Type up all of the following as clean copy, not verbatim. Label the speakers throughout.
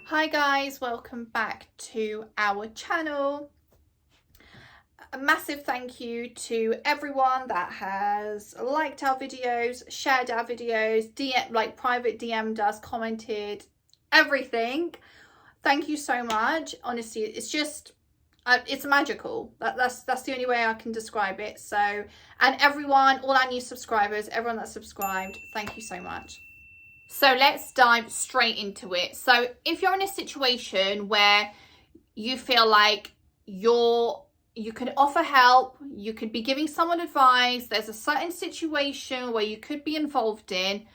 Speaker 1: Hi guys, welcome back to our channel. A massive thank you to everyone that has liked our videos, shared our videos, private DM'd us, commented, everything. Thank you so much. Honestly, it's just it's magical. That's the only way I can describe it. So, and everyone, all our new subscribers, everyone that's subscribed, thank you so much. So let's dive straight into it. So if you're in a situation where you feel like you could offer help, you could be giving someone advice, there's a certain situation where you could be involved in,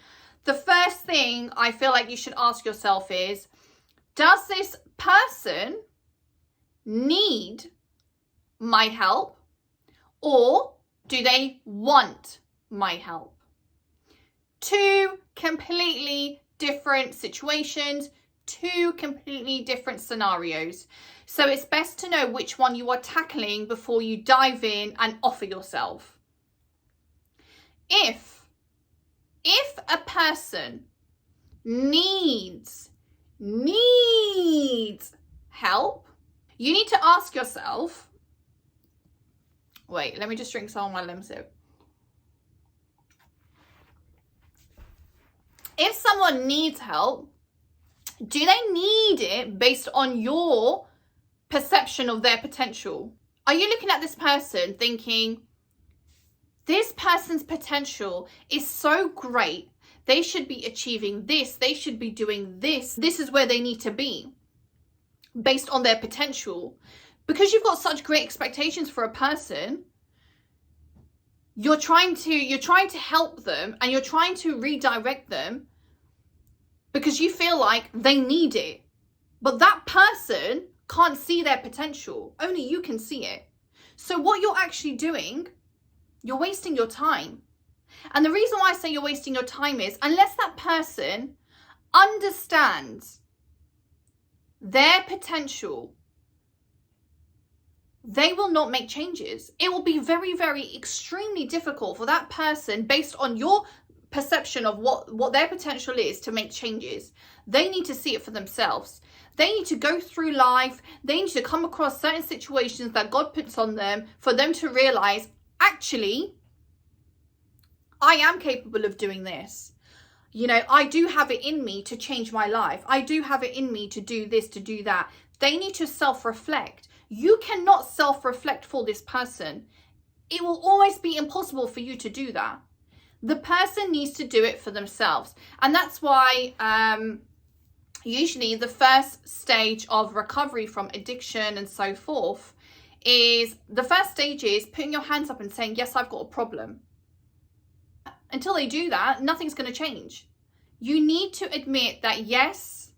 Speaker 1: the first thing I feel like you should ask yourself is, does this person need my help, or do they want my help? Two completely different situations, two completely different scenarios. So it's best to know which one you are tackling before you dive in and offer yourself. If a person needs help, you need to ask yourself, wait, let me just drink some of my lemon sip. If someone needs help, do they need it based on your perception of their potential? Are you looking at this person thinking, this person's potential is so great, they should be achieving this, they should be doing this, this is where they need to be, based on their potential? Because you've got such great expectations for a person, you're trying to help them and you're trying to redirect them because you feel like they need it. But that person can't see their potential. Only you can see it. So what you're actually doing, you're wasting your time. And the reason why I say you're wasting your time is, unless that person understands their potential, they will not make changes. It will be very, very extremely difficult for that person, based on your perception of what their potential is, to make changes. They need to see it for themselves. They need to go through life. They need to come across certain situations that God puts on them for them to realize, actually, I am capable of doing this. You know, I do have it in me to change my life. I do have it in me to do this, to do that. They need to self-reflect. You cannot self-reflect for this person. It will always be impossible for you to do that. The person needs to do it for themselves. And that's why usually the first stage of recovery from addiction and so forth is, the first stage is putting your hands up and saying, yes, I've got a problem. Until they do that, nothing's going to change. You need to admit that, yes,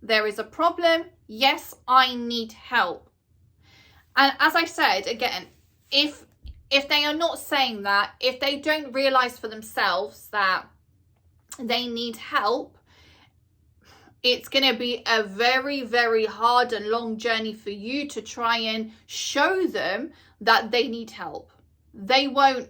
Speaker 1: there is a problem. Yes, I need help. And as I said, again, if they are not saying that, if they don't realize for themselves that they need help, it's going to be a very, very hard and long journey for you to try and show them that they need help. They won't,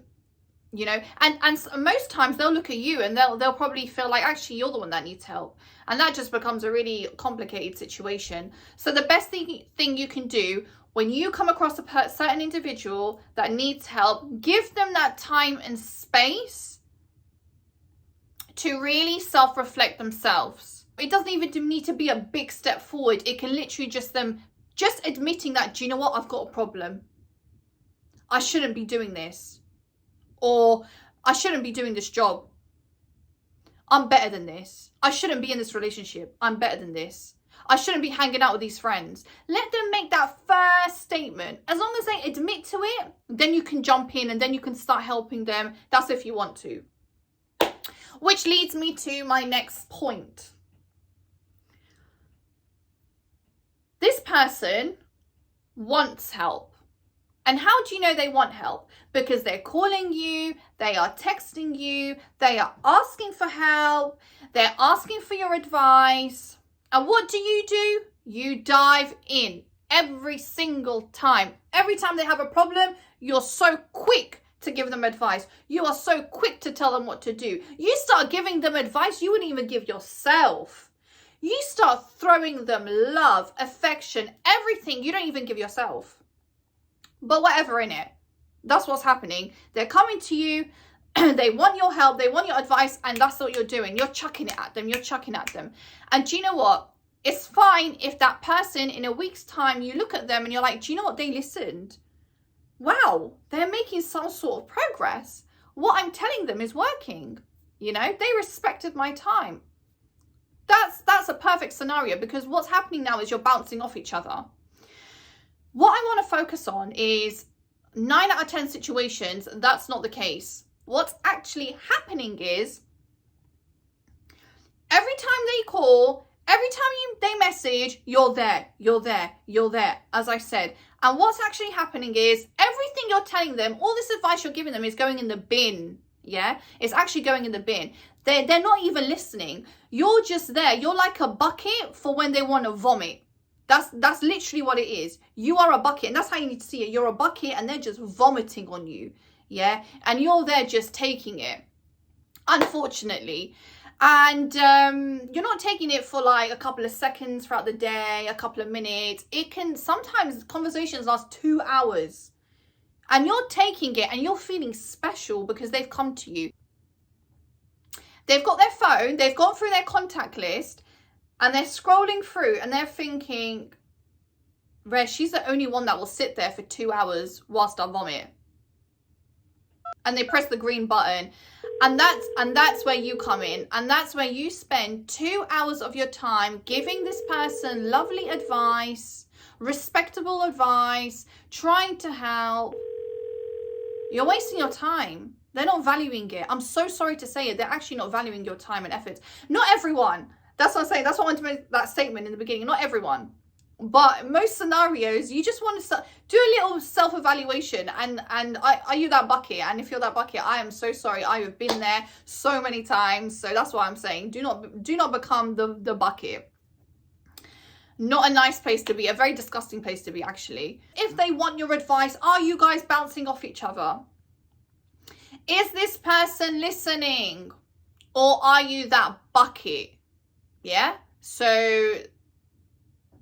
Speaker 1: you know, and most times they'll look at you and they'll probably feel like, actually, you're the one that needs help. And that just becomes a really complicated situation. So the best thing you can do when you come across a certain individual that needs help, give them that time and space to really self-reflect themselves. It doesn't even need to be a big step forward. It can literally just admitting that, do you know what, I've got a problem. I shouldn't be doing this. Or I shouldn't be doing this job. I'm better than this. I shouldn't be in this relationship. I'm better than this. I shouldn't be hanging out with these friends. Let them make that first statement. As long as they admit to it, then you can jump in and then you can start helping them. That's if you want to. Which leads me to my next point. This person wants help. And how do you know they want help? Because they're calling you, they are texting you, they are asking for help, they're asking for your advice. And what do? You dive in every single time. Every time they have a problem, you're so quick to give them advice. You are so quick to tell them what to do. You start giving them advice you wouldn't even give yourself. You start throwing them love, affection, everything you don't even give yourself. But whatever in it. That's what's happening. They're coming to you. They want your help. They want your advice. And that's what you're doing. You're chucking it at them. You're chucking at them. And do you know what? It's fine if that person in a week's time, you look at them and you're like, do you know what? They listened. Wow, they're making some sort of progress. What I'm telling them is working. You know, they respected my time. That's a perfect scenario, because what's happening now is you're bouncing off each other. What I want to focus on is 9 out of 10 situations, that's not the case. What's actually happening is every time they call, every time they message, you're there, as I said. And what's actually happening is everything you're telling them, all this advice you're giving them is going in the bin. Yeah, it's actually going in the bin. They're not even listening. You're just there. You're like a bucket for when they want to vomit. That's literally what it is. You are a bucket, and that's how you need to see it. You're a bucket and they're just vomiting on you. Yeah, and you're there just taking it, unfortunately. And you're not taking it for like a couple of seconds throughout the day, a couple of minutes. It can sometimes, conversations last 2 hours. And you're taking it and you're feeling special because they've come to you. They've got their phone, they've gone through their contact list, and they're scrolling through and they're thinking, Rez, she's the only one that will sit there for 2 hours whilst I vomit. And they press the green button. And that's where you come in. And that's where you spend 2 hours of your time giving this person lovely advice, respectable advice, trying to help. You're wasting your time. They're not valuing it. I'm so sorry to say it. They're actually not valuing your time and efforts. Not everyone. That's what I'm saying. That's why I wanted to make that statement in the beginning. Not everyone. But most scenarios, you just want to do a little self-evaluation. And are you that bucket? And if you're that bucket, I am so sorry. I have been there so many times. So that's why I'm saying do not become the bucket. Not a nice place to be. A very disgusting place to be, actually. If they want your advice, are you guys bouncing off each other? Is this person listening? Or are you that bucket? Yeah? So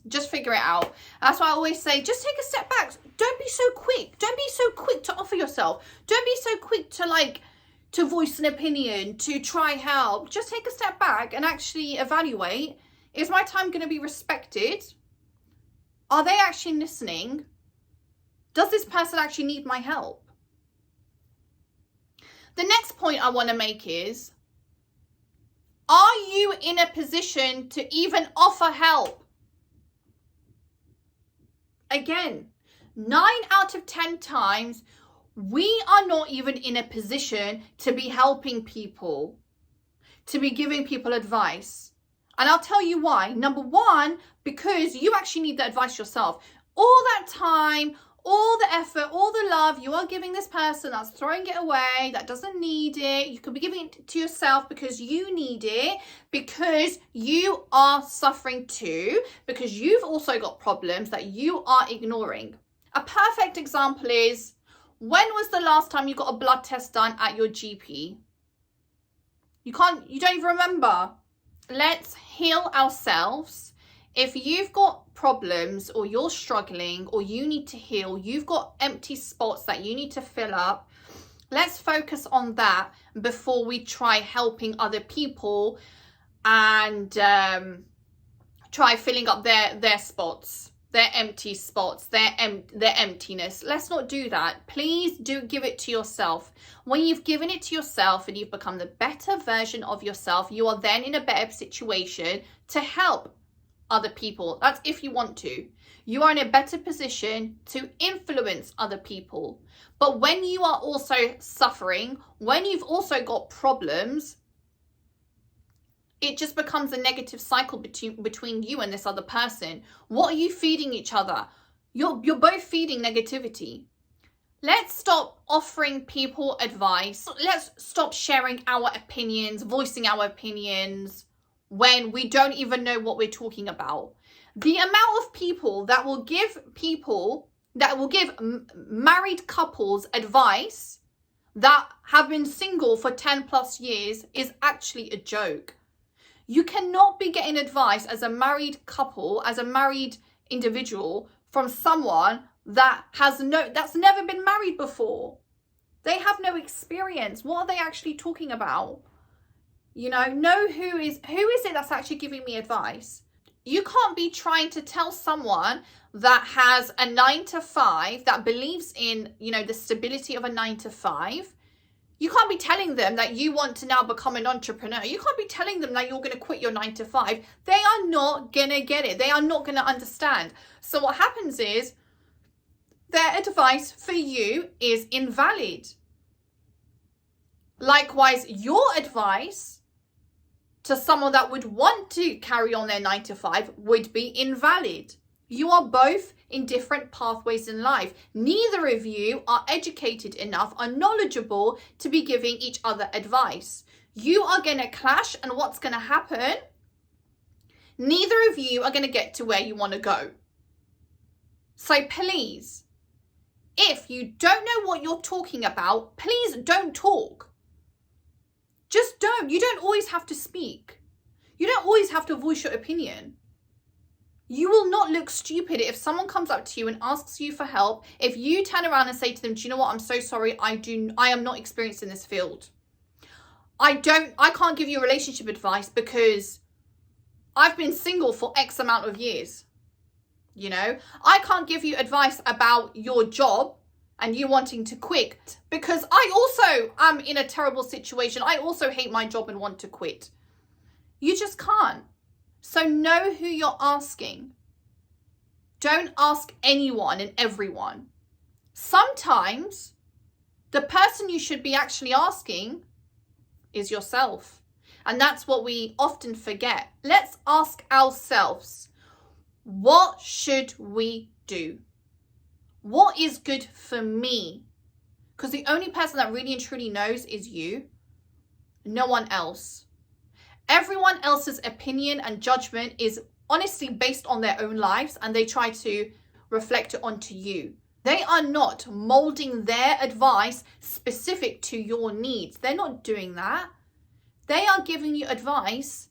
Speaker 1: just figure it out. That's why I always say, just take a step back. Don't be so quick. Don't be so quick to offer yourself. Don't be so quick to voice an opinion, to try help. Just take a step back and actually evaluate. Is my time going to be respected? Are they actually listening? Does this person actually need my help? The next point I want to make is, are you in a position to even offer help? Again, 9 out of 10 times, we are not even in a position to be helping people, to be giving people advice. And I'll tell you why. Number one, because you actually need the advice yourself. All that time, all the effort, all the love you are giving this person that's throwing it away, that doesn't need it, you could be giving it to yourself because you need it, because you are suffering too, because you've also got problems that you are ignoring. A perfect example is, when was the last time you got a blood test done at your GP? You don't even remember. Let's heal ourselves. If you've got problems or you're struggling or you need to heal, you've got empty spots that you need to fill up, let's focus on that before we try helping other people and try filling up their spots, their empty spots, their emptiness. Let's not do that. Please do give it to yourself. When you've given it to yourself and you've become the better version of yourself, you are then in a better situation to help other people. That's if you want to. You are in a better position to influence other people. But when you are also suffering, when you've also got problems, it just becomes a negative cycle between you and this other person. What are you feeding each other? You're both feeding negativity. Let's stop offering people advice. Let's stop sharing our opinions, voicing our opinions when we don't even know what we're talking about. The amount of people that will give married couples advice that have been single for 10 plus years is actually a joke. You cannot be getting advice as a married couple, as a married individual, from someone that's never been married before. They have no experience. What are they actually talking about? You know who is it that's actually giving me advice? You can't be trying to tell someone that has a 9-to-5, that believes in, the stability of a 9-to-5. You can't be telling them that you want to now become an entrepreneur. You can't be telling them that you're going to quit your 9-to-5. They are not going to get it. They are not going to understand. So what happens is their advice for you is invalid. Likewise, your advice to someone that would want to carry on their 9-to-5 would be invalid. You are both in different pathways in life. Neither of you are educated enough, are knowledgeable to be giving each other advice. You are going to clash, and what's going to happen? Neither of you are going to get to where you want to go. So please, if you don't know what you're talking about, please don't talk. Just don't. You don't always have to speak. You don't always have to voice your opinion. You will not look stupid if someone comes up to you and asks you for help. If you turn around and say to them, do you know what? I'm so sorry. I am not experienced in this field. I can't give you relationship advice because I've been single for X amount of years. I can't give you advice about your job and you wanting to quit because I also am in a terrible situation. I also hate my job and want to quit. You just can't. So know who you're asking. Don't ask anyone and everyone. Sometimes the person you should be actually asking is yourself. And that's what we often forget. Let's ask ourselves, what should we do? What is good for me? Because the only person that really and truly knows is you. No one else. Everyone else's opinion and judgment is honestly based on their own lives, and they try to reflect it onto you. They are not molding their advice specific to your needs. They're not doing that. They are giving you advice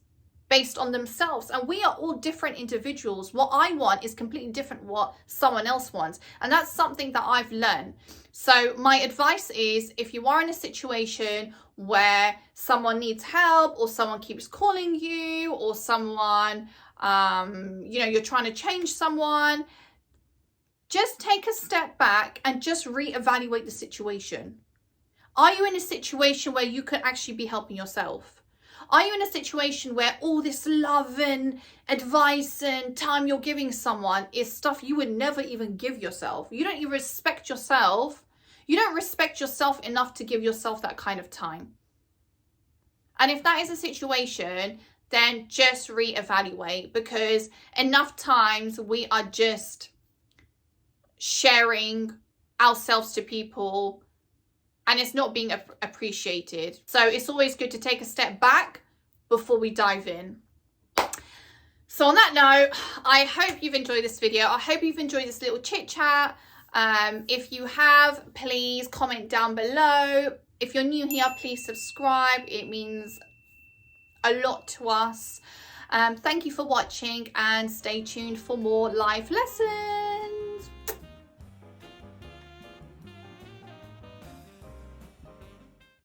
Speaker 1: based on themselves, and we are all different individuals. What I want is completely different what someone else wants, and that's something that I've learned. So my advice is, if you are in a situation where someone needs help, or someone keeps calling you, or someone you're trying to change someone, just take a step back and just reevaluate the situation. Are you in a situation where you could actually be helping yourself? Are you in a situation where all this love and advice and time you're giving someone is stuff you would never even give yourself? You don't even respect yourself. You don't respect yourself enough to give yourself that kind of time. And if that is a situation, then just reevaluate, because enough times we are just sharing ourselves to people and it's not being appreciated. So it's always good to take a step back before we dive in. So on that note, I hope you've enjoyed this video. I hope you've enjoyed this little chit chat. If you have, please comment down below. If you're new here, please subscribe. It means a lot to us. Thank you for watching, and stay tuned for more life lessons.